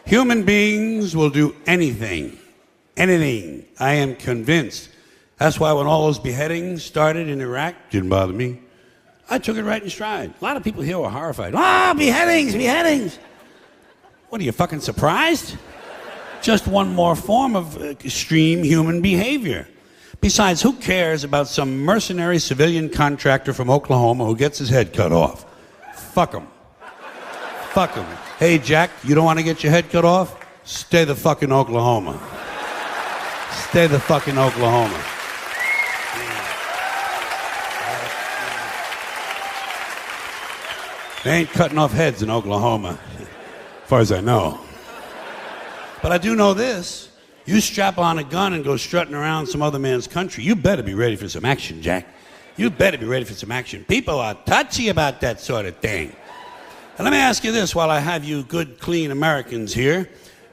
Human beings will do anything. Anything. I am convinced. That's why when all those beheadings started in Iraq, didn't bother me. I took it right in stride. A lot of people here were horrified. Ah, beheadings, beheadings. What, are you fucking surprised? Just one more form of extreme human behavior. Besides, who cares about some mercenary civilian contractor from Oklahoma who gets his head cut off? Fuck him. Fuck him. Hey, Jack, you don't want to get your head cut off? Stay the fuck in Oklahoma. Stay the fuck in Oklahoma. They ain't cutting off heads in Oklahoma, as far as I know. But I do know this. You strap on a gun and go strutting around some other man's country, you better be ready for some action, Jack. You better be ready for some action. People are touchy about that sort of thing. And let me ask you this while I have you good, clean Americans here.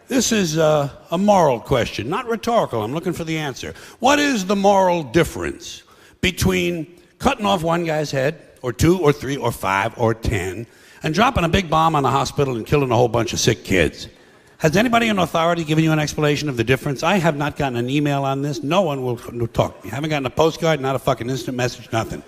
This is a moral question, not rhetorical. I'm looking for the answer. What is the moral difference between cutting off one guy's head, or 2, or 3, or 5, or 10, and dropping a big bomb on a hospital and killing a whole bunch of sick kids? Has anybody in authority given you an explanation of the difference? I have not gotten an email on this. No one will talk to me. I haven't gotten a postcard, not a fucking instant message, nothing.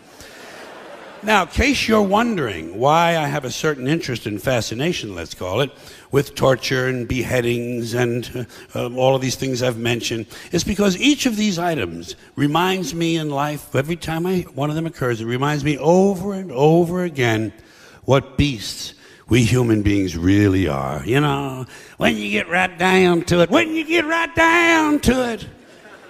Now, in case you're wondering why I have a certain interest and fascination, let's call it, with torture and beheadings and all of these things I've mentioned, it's because each of these items reminds me in life, every time one of them occurs, it reminds me over and over again what beasts we human beings really are. You know, when you get right down to it,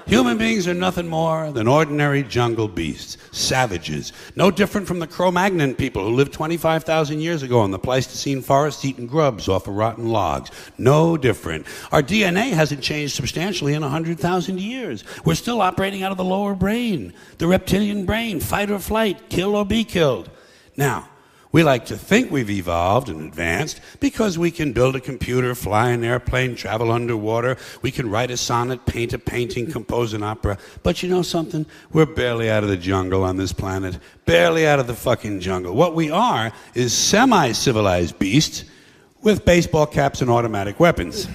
human beings are nothing more than ordinary jungle beasts, savages, no different from the Cro-Magnon people who lived 25,000 years ago in the Pleistocene forest eating grubs off of rotten logs. No different. Our DNA hasn't changed substantially in 100,000 years. We're still operating out of the lower brain, the reptilian brain, fight or flight, kill or be killed. Now, we like to think we've evolved and advanced because we can build a computer, fly an airplane, travel underwater. We can write a sonnet, paint a painting, compose an opera. But you know something? We're barely out of the jungle on this planet. Barely out of the fucking jungle. What we are is semi-civilized beasts with baseball caps and automatic weapons.